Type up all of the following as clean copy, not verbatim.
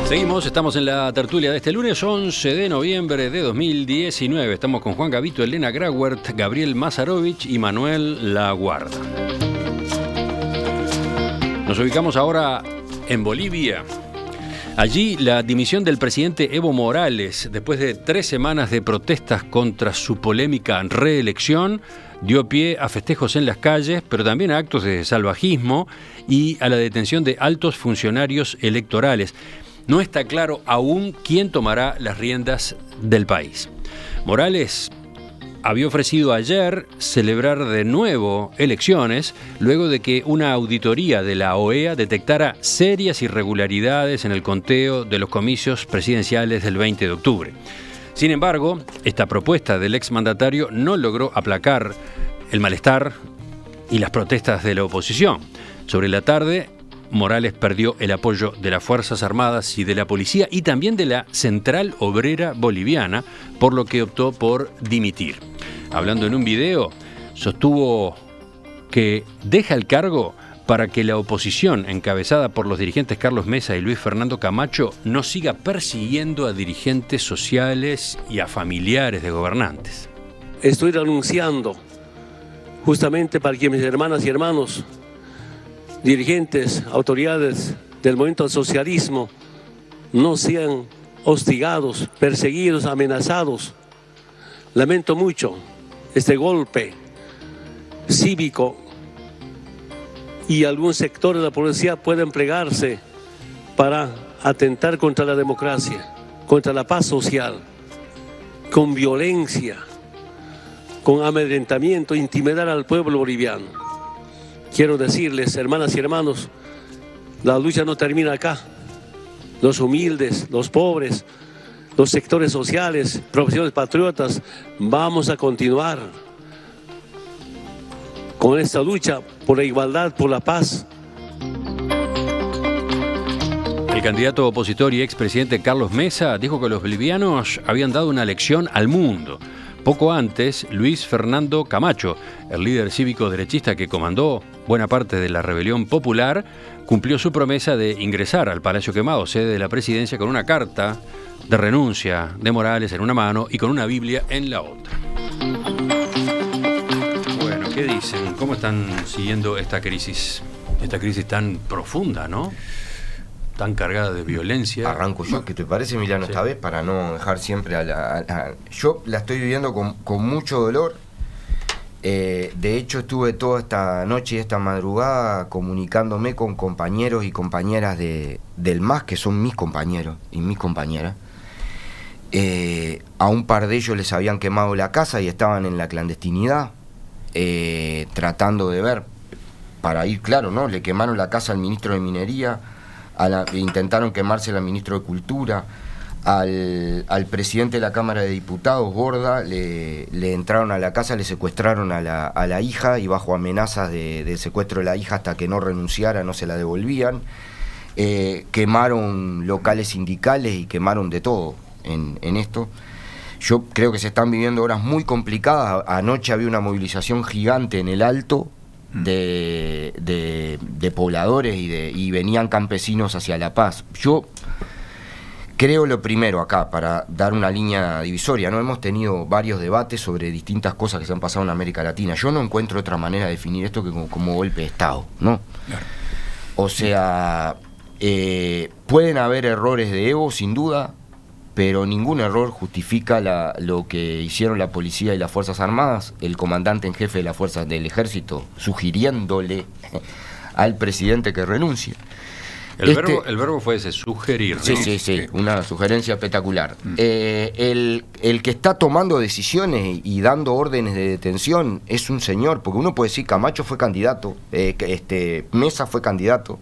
Seguimos, estamos en la tertulia de este lunes 11 de noviembre de 2019. Estamos con Juan Gavito, Elena Grauert, Gabriel Mazarovich y Manuel Laguarda. Nos ubicamos ahora en Bolivia. Allí la dimisión del presidente Evo Morales, después de 3 semanas de protestas contra su polémica reelección, dio pie a festejos en las calles, pero también a actos de salvajismo y a la detención de altos funcionarios electorales. No está claro aún quién tomará las riendas del país. Morales había ofrecido ayer celebrar de nuevo elecciones luego de que una auditoría de la OEA detectara serias irregularidades en el conteo de los comicios presidenciales del 20 de octubre. Sin embargo, esta propuesta del exmandatario no logró aplacar el malestar y las protestas de la oposición. Sobre la tarde, Morales perdió el apoyo de las Fuerzas Armadas y de la policía y también de la Central Obrera Boliviana, por lo que optó por dimitir. Hablando en un video, sostuvo que deja el cargo para que la oposición, encabezada por los dirigentes Carlos Mesa y Luis Fernando Camacho, no siga persiguiendo a dirigentes sociales y a familiares de gobernantes. Estoy renunciando justamente para que mis hermanas y hermanos, dirigentes, autoridades del movimiento al socialismo, no sean hostigados, perseguidos, amenazados. Lamento mucho este golpe cívico y algún sector de la policía puede emplearse para atentar contra la democracia, contra la paz social, con violencia, con amedrentamiento, intimidar al pueblo boliviano. Quiero decirles, hermanas y hermanos, la lucha no termina acá. Los humildes, los pobres, los sectores sociales, profesionales patriotas, vamos a continuar con esta lucha por la igualdad, por la paz. El candidato opositor y expresidente Carlos Mesa dijo que los bolivianos habían dado una lección al mundo. Poco antes, Luis Fernando Camacho, el líder cívico derechista que comandó buena parte de la rebelión popular, cumplió su promesa de ingresar al Palacio Quemado, sede de la presidencia, con una carta de renuncia de Morales en una mano y con una Biblia en la otra. Bueno, ¿qué dicen? ¿Cómo están siguiendo esta crisis? Esta crisis tan profunda, ¿no? Tan cargada de violencia. Arranco yo, ¿qué te parece, Emiliano, sí, esta vez? Para no dejar siempre Yo la estoy viviendo con mucho dolor. De hecho, estuve toda esta noche y esta madrugada comunicándome con compañeros y compañeras del MAS, que son mis compañeros y mis compañeras. A un par de ellos les habían quemado la casa y estaban en la clandestinidad, tratando de ver, para ir claro, ¿no? Le quemaron la casa al ministro de Minería, intentaron quemársela al ministro de Cultura, al presidente de la Cámara de Diputados, Borda, le entraron a la casa, le secuestraron a la hija y bajo amenazas de secuestro de la hija hasta que no renunciara no se la devolvían. Quemaron locales sindicales y quemaron de todo en esto. Yo creo que se están viviendo horas muy complicadas. Anoche había una movilización gigante en el Alto de pobladores y venían campesinos hacia La Paz. Yo creo lo primero acá, para dar una línea divisoria, ¿no? Hemos tenido varios debates sobre distintas cosas que se han pasado en América Latina. Yo no encuentro otra manera de definir esto que como golpe de Estado, ¿no? Claro. O sea, pueden haber errores de Evo, sin duda, pero ningún error justifica lo que hicieron la policía y las Fuerzas Armadas, el comandante en jefe de las Fuerzas del Ejército, sugiriéndole al presidente que renuncie. El verbo fue ese, sugerir, ¿no? Sí, una sugerencia espectacular. El que está tomando decisiones y dando órdenes de detención es un señor, porque uno puede decir Camacho fue candidato, Mesa fue candidato,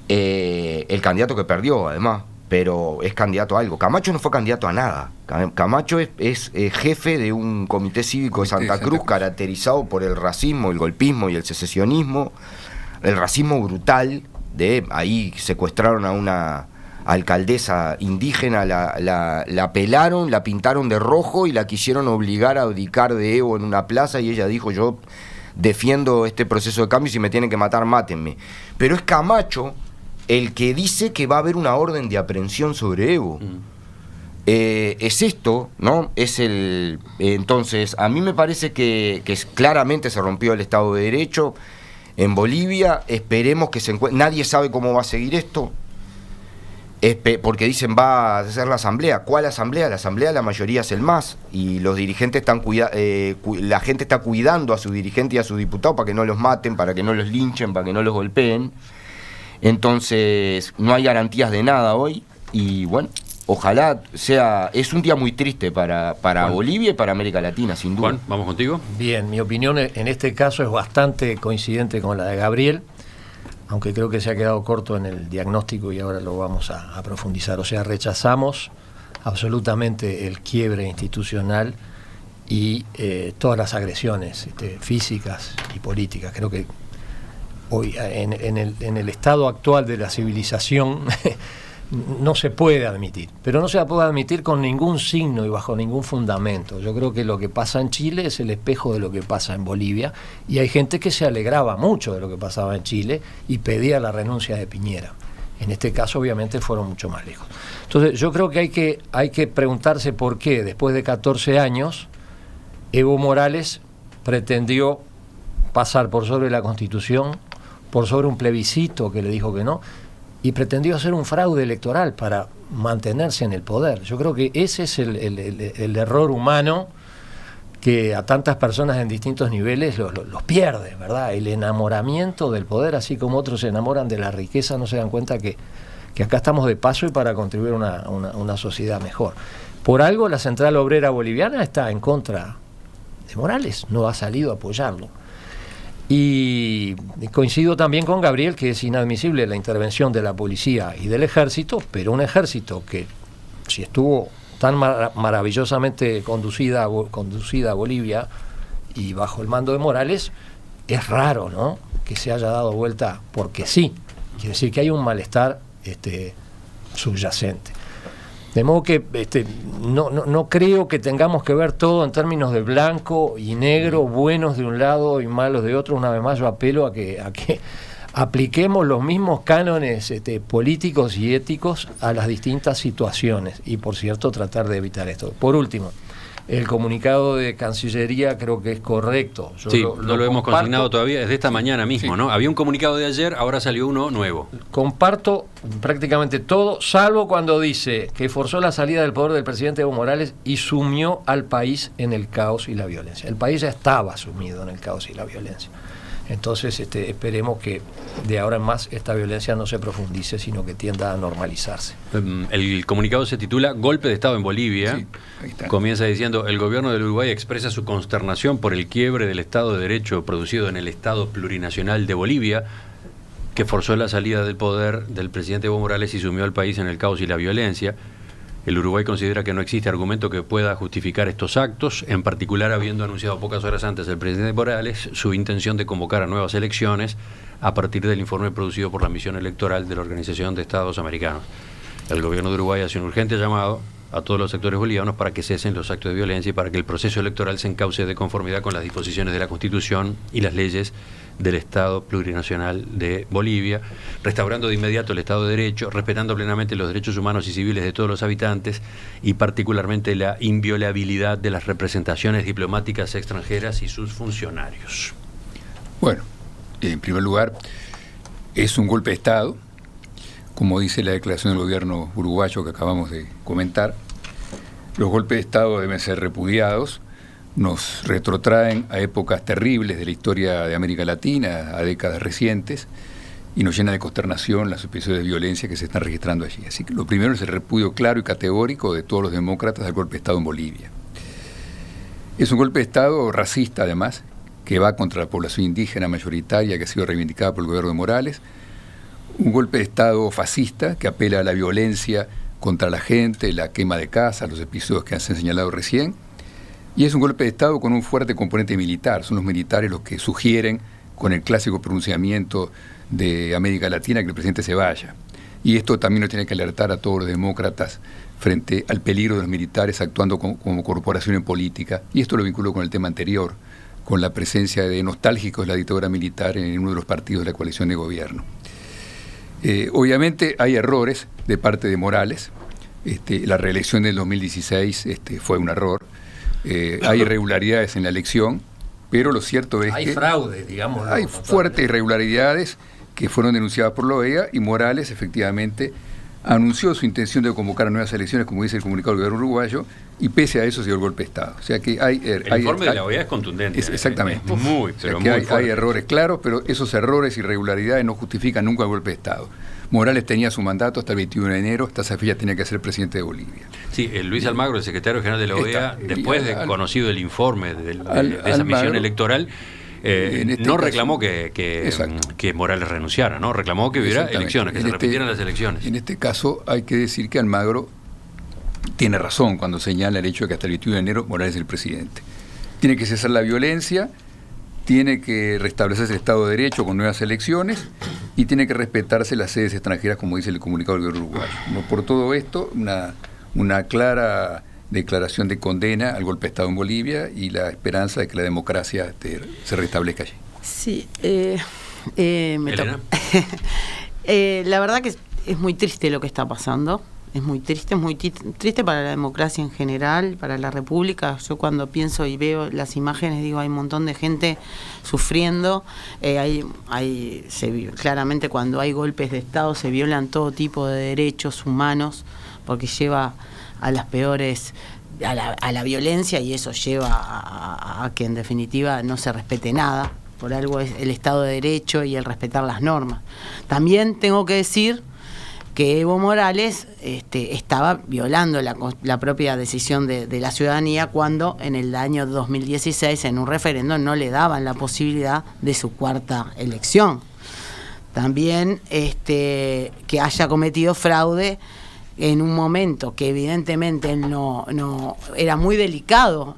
el candidato que perdió además, pero es candidato a algo. Camacho no fue candidato a nada. Camacho es jefe de un comité cívico de Santa Cruz caracterizado por el racismo, el golpismo y el secesionismo, el racismo brutal. Ahí secuestraron a una alcaldesa indígena, la pelaron, la pintaron de rojo y la quisieron obligar a abdicar de Evo en una plaza y ella dijo: yo defiendo este proceso de cambio y si me tienen que matar, mátenme. Pero es Camacho el que dice que va a haber una orden de aprehensión sobre Evo. Es esto, ¿no? Entonces, a mí me parece que claramente se rompió el Estado de Derecho en Bolivia. Esperemos que se encuentre. Nadie sabe cómo va a seguir esto. Porque dicen va a ser la asamblea. ¿Cuál asamblea? La asamblea, la mayoría es el MAS, y los dirigentes están la gente está cuidando a su dirigente y a sus diputados para que no los maten, para que no los linchen, para que no los golpeen. Entonces no hay garantías de nada hoy, y bueno, ojalá es un día muy triste para Bolivia y para América Latina, sin duda. Juan, vamos contigo. Bien, mi opinión en este caso es bastante coincidente con la de Gabriel, aunque creo que se ha quedado corto en el diagnóstico y ahora lo vamos a profundizar. O sea, rechazamos absolutamente el quiebre institucional y todas las agresiones físicas y políticas. Creo que hoy, en el estado actual de la civilización, no se puede admitir, pero no se puede admitir con ningún signo y bajo ningún fundamento. Yo creo que lo que pasa en Chile es el espejo de lo que pasa en Bolivia, y hay gente que se alegraba mucho de lo que pasaba en Chile y pedía la renuncia de Piñera. En este caso, obviamente, fueron mucho más lejos. Entonces, yo creo que hay que preguntarse por qué, después de 14 años, Evo Morales pretendió pasar por sobre la Constitución, por sobre un plebiscito que le dijo que no, y pretendió hacer un fraude electoral para mantenerse en el poder. Yo creo que ese es el error humano que a tantas personas en distintos niveles los pierde, ¿verdad? El enamoramiento del poder, así como otros se enamoran de la riqueza, no se dan cuenta que acá estamos de paso y para contribuir a una sociedad mejor. Por algo la Central Obrera Boliviana está en contra de Morales, no ha salido a apoyarlo. Y coincido también con Gabriel que es inadmisible la intervención de la policía y del ejército, pero un ejército que, si estuvo tan maravillosamente conducida a Bolivia y bajo el mando de Morales, es raro, ¿no?, que se haya dado vuelta porque sí. Quiere decir que hay un malestar subyacente. De modo que no creo que tengamos que ver todo en términos de blanco y negro, buenos de un lado y malos de otro. Una vez más yo apelo a que apliquemos los mismos cánones políticos y éticos a las distintas situaciones, y por cierto tratar de evitar esto. Por último, el comunicado de Cancillería creo que es correcto. Yo no lo hemos consignado todavía, es de esta mañana mismo, sí. ¿No? Había un comunicado de ayer, ahora salió uno nuevo. Comparto prácticamente todo, salvo cuando dice que forzó la salida del poder del presidente Evo Morales y sumió al país en el caos y la violencia. El país ya estaba sumido en el caos y la violencia. Entonces esperemos que de ahora en más esta violencia no se profundice, sino que tienda a normalizarse. El comunicado se titula Golpe de Estado en Bolivia. Sí, ahí está. Comienza diciendo: el gobierno del Uruguay expresa su consternación por el quiebre del Estado de Derecho producido en el Estado plurinacional de Bolivia, que forzó la salida del poder del presidente Evo Morales y sumió al país en el caos y la violencia. El Uruguay considera que no existe argumento que pueda justificar estos actos, en particular habiendo anunciado pocas horas antes el presidente Morales su intención de convocar a nuevas elecciones a partir del informe producido por la misión electoral de la Organización de Estados Americanos. El gobierno de Uruguay hace un urgente llamado a todos los sectores bolivianos para que cesen los actos de violencia y para que el proceso electoral se encauce de conformidad con las disposiciones de la Constitución y las leyes del Estado plurinacional de Bolivia, restaurando de inmediato el Estado de Derecho, respetando plenamente los derechos humanos y civiles de todos los habitantes y particularmente la inviolabilidad de las representaciones diplomáticas extranjeras y sus funcionarios. Bueno, en primer lugar, es un golpe de Estado, como dice la declaración del gobierno uruguayo que acabamos de comentar. Los golpes de Estado deben ser repudiados, nos retrotraen a épocas terribles de la historia de América Latina, a décadas recientes, y nos llena de consternación las episodios de violencia que se están registrando allí. Así que lo primero es el repudio claro y categórico de todos los demócratas al golpe de Estado en Bolivia. Es un golpe de Estado racista, además, que va contra la población indígena mayoritaria que ha sido reivindicada por el gobierno de Morales, un golpe de Estado fascista que apela a la violencia contra la gente, la quema de casas, los episodios que se han señalado recién, y es un golpe de Estado con un fuerte componente militar. Son los militares los que sugieren, con el clásico pronunciamiento de América Latina, que el presidente se vaya. Y esto también nos tiene que alertar a todos los demócratas frente al peligro de los militares actuando como corporación en política. Y esto lo vinculo con el tema anterior, con la presencia de nostálgicos de la dictadura militar en uno de los partidos de la coalición de gobierno. Obviamente hay errores de parte de Morales. La reelección del 2016 fue un error. Hay irregularidades en la elección, pero lo cierto es hay que fraude, digamos. hay fuertes irregularidades que fueron denunciadas por la OEA, y Morales efectivamente anunció su intención de convocar a nuevas elecciones, como dice el comunicado del gobierno uruguayo, y pese a eso se dio el golpe de Estado. O sea que el informe de la OEA es contundente. Exactamente. Muy, pero muy hay errores claros, pero esos errores y irregularidades no justifican nunca el golpe de Estado. Morales tenía su mandato hasta el 21 de enero, hasta esa fecha tenía que ser presidente de Bolivia. Sí, Luis Almagro, el secretario general de la OEA, después de conocido el informe de esa misión electoral, no reclamó que Morales renunciara, ¿no? Reclamó que hubiera elecciones, que se repitieran las elecciones. En este caso hay que decir que Almagro tiene razón cuando señala el hecho de que hasta el 21 de enero Morales es el presidente. Tiene que cesar la violencia, tiene que restablecerse el Estado de Derecho con nuevas elecciones y tiene que respetarse las sedes extranjeras, como dice el comunicado del gobierno uruguayo. Por todo esto, una clara declaración de condena al golpe de Estado en Bolivia y la esperanza de que la democracia se restablezca allí. Sí, me toca. La verdad que es muy triste lo que está pasando. Es muy triste para la democracia en general, para la República. Yo cuando pienso y veo las imágenes digo, hay un montón de gente sufriendo. Claramente cuando hay golpes de Estado se violan todo tipo de derechos humanos, porque lleva a las peores, a la violencia, y eso lleva a que en definitiva no se respete nada. Por algo es el Estado de Derecho y el respetar las normas. También tengo que decir que Evo Morales estaba violando la propia decisión de la ciudadanía cuando en el año 2016 en un referéndum no le daban la posibilidad de su cuarta elección. También que haya cometido fraude en un momento que evidentemente no era muy delicado,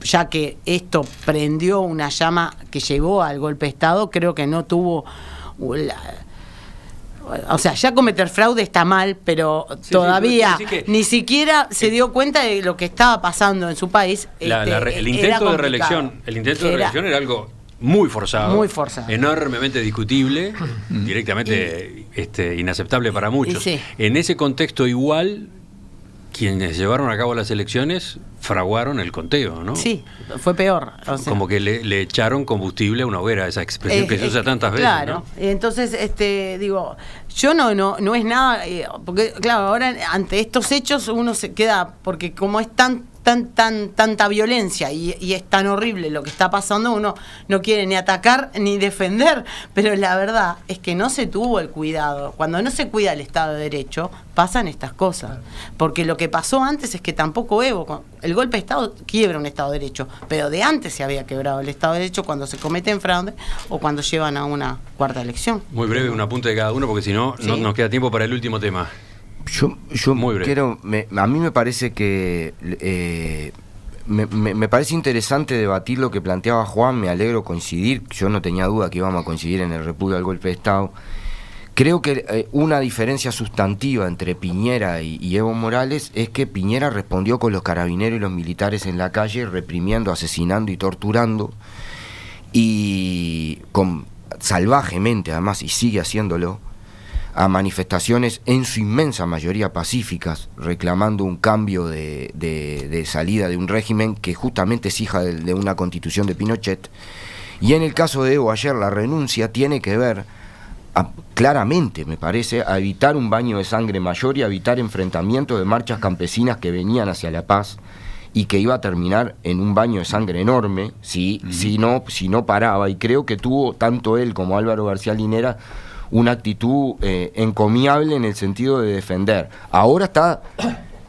ya que esto prendió una llama que llevó al golpe de Estado. Creo que no tuvo o sea, ya cometer fraude está mal, pero todavía ni siquiera se dio cuenta de lo que estaba pasando en su país. El intento de reelección era algo muy forzado, enormemente discutible, directamente inaceptable para muchos. Sí. En ese contexto igual, quienes llevaron a cabo las elecciones fraguaron el conteo, ¿no? Sí, fue peor. O sea, como que le echaron combustible a una hoguera, esa expresión que se usa tantas veces. Claro, ¿no? Entonces, digo, yo no es nada, porque claro, ahora ante estos hechos uno se queda, porque como es tanta violencia y es tan horrible lo que está pasando, uno no quiere ni atacar ni defender, pero la verdad es que no se tuvo el cuidado. Cuando no se cuida el Estado de Derecho, pasan estas cosas. Porque lo que pasó antes es que tampoco el golpe de Estado quiebra un Estado de Derecho, pero de antes se había quebrado el Estado de Derecho cuando se cometen fraude o cuando llevan a una cuarta elección. Muy breve, un apunte de cada uno, porque si no, no nos queda tiempo para el último tema. Yo a mí me parece que me parece interesante debatir lo que planteaba Juan. Me alegro coincidir, yo no tenía duda que íbamos a coincidir en el repudio al golpe de Estado. Creo que una diferencia sustantiva entre Piñera y Evo Morales es que Piñera respondió con los carabineros y los militares en la calle, reprimiendo, asesinando y torturando, y salvajemente además, y sigue haciéndolo, a manifestaciones en su inmensa mayoría pacíficas, reclamando un cambio de salida de un régimen que justamente es hija de una constitución de Pinochet. Y en el caso de Evo, ayer la renuncia tiene que ver claramente, me parece, a evitar un baño de sangre mayor y a evitar enfrentamientos de marchas campesinas que venían hacia la paz y que iba a terminar en un baño de sangre enorme si no paraba. Y creo que tuvo tanto él como Álvaro García Linera una actitud encomiable en el sentido de defender. Ahora está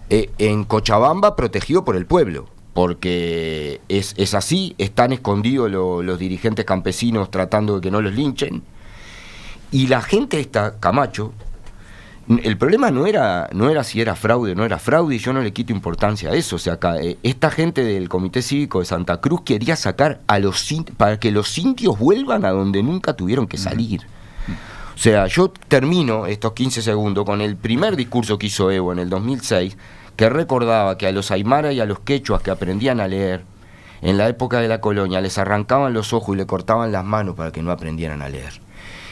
en Cochabamba protegido por el pueblo, porque es así, están escondidos los dirigentes campesinos tratando de que no los linchen. Y la gente esta, Camacho, el problema no era si era fraude o no era fraude, y yo no le quito importancia a eso. O sea, esta gente del Comité Cívico de Santa Cruz quería sacar para que los indios vuelvan a donde nunca tuvieron que salir. O sea, yo termino estos 15 segundos con el primer discurso que hizo Evo en el 2006, que recordaba que a los aymaras y a los quechuas que aprendían a leer en la época de la colonia les arrancaban los ojos y le cortaban las manos para que no aprendieran a leer.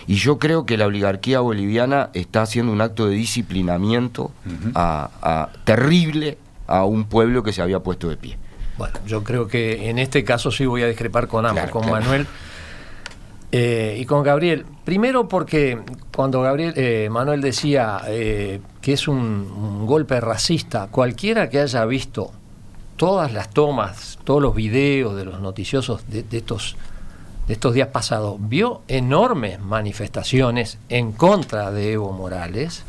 Y yo creo que la oligarquía boliviana está haciendo un acto de disciplinamiento terrible a un pueblo que se había puesto de pie. Bueno, yo creo que en este caso sí voy a discrepar con ambos, con Manuel y con Gabriel. Primero porque cuando Manuel decía que es un golpe racista, cualquiera que haya visto todas las tomas, todos los videos de los noticiosos de estos días pasados, vio enormes manifestaciones en contra de Evo Morales,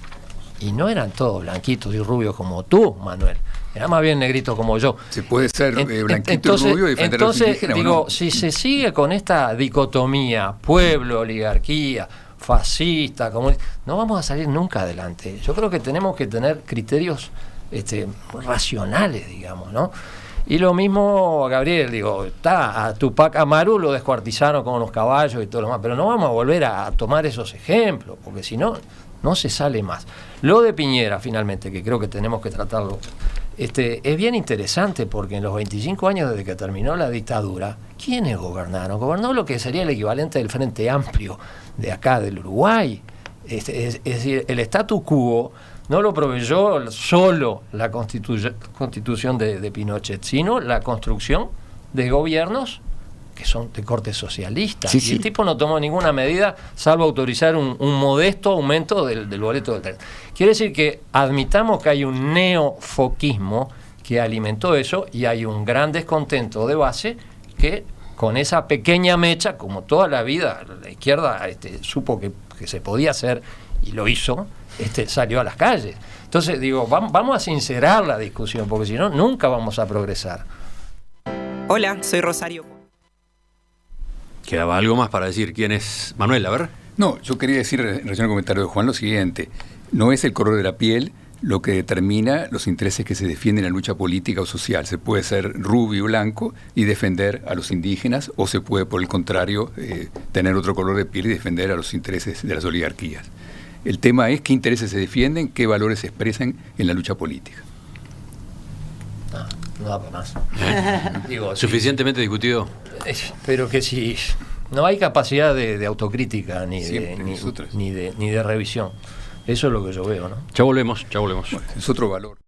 y no eran todos blanquitos y rubios como tú, Manuel. Era más bien negrito como yo. Se puede ser blanquito y rubio y defender a los indígenas. Digo, ¿no? si se sigue con esta dicotomía, pueblo, oligarquía, fascista, no vamos a salir nunca adelante. Yo creo que tenemos que tener criterios racionales, digamos, ¿no? Y lo mismo, Gabriel, digo, a Tupac Amaru lo descuartizaron con los caballos y todo lo demás, pero no vamos a volver a tomar esos ejemplos, porque si no, no se sale más. Lo de Piñera, finalmente, que creo que tenemos que tratarlo, es bien interesante, porque en los 25 años desde que terminó la dictadura, ¿quiénes gobernaron? Gobernó lo que sería el equivalente del Frente Amplio de acá, del Uruguay. Es decir, el statu quo no lo proveyó solo la constitución de Pinochet, sino la construcción de gobiernos que son de corte socialista. Sí, y el tipo no tomó ninguna medida salvo autorizar un modesto aumento del boleto del tren. Quiere decir que admitamos que hay un neofoquismo que alimentó eso, y hay un gran descontento de base que con esa pequeña mecha, como toda la vida la izquierda supo que se podía hacer y lo hizo, salió a las calles. Entonces digo, vamos a sincerar la discusión, porque si no, nunca vamos a progresar. Hola, soy Rosario. ¿Quedaba algo más para decir? ¿Quién es Manuel? A ver. No, yo quería decir en relación al comentario de Juan lo siguiente: no es el color de la piel lo que determina los intereses que se defienden en la lucha política o social. Se puede ser rubio y blanco y defender a los indígenas, o se puede, por el contrario, tener otro color de piel y defender a los intereses de las oligarquías. El tema es qué intereses se defienden, qué valores se expresan en la lucha política. No da para más. Digo, ¿Suficientemente discutido? Pero que si no hay capacidad de autocrítica ni de revisión. Eso es lo que yo veo, ¿no? Ya volvemos. Bueno, es otro valor.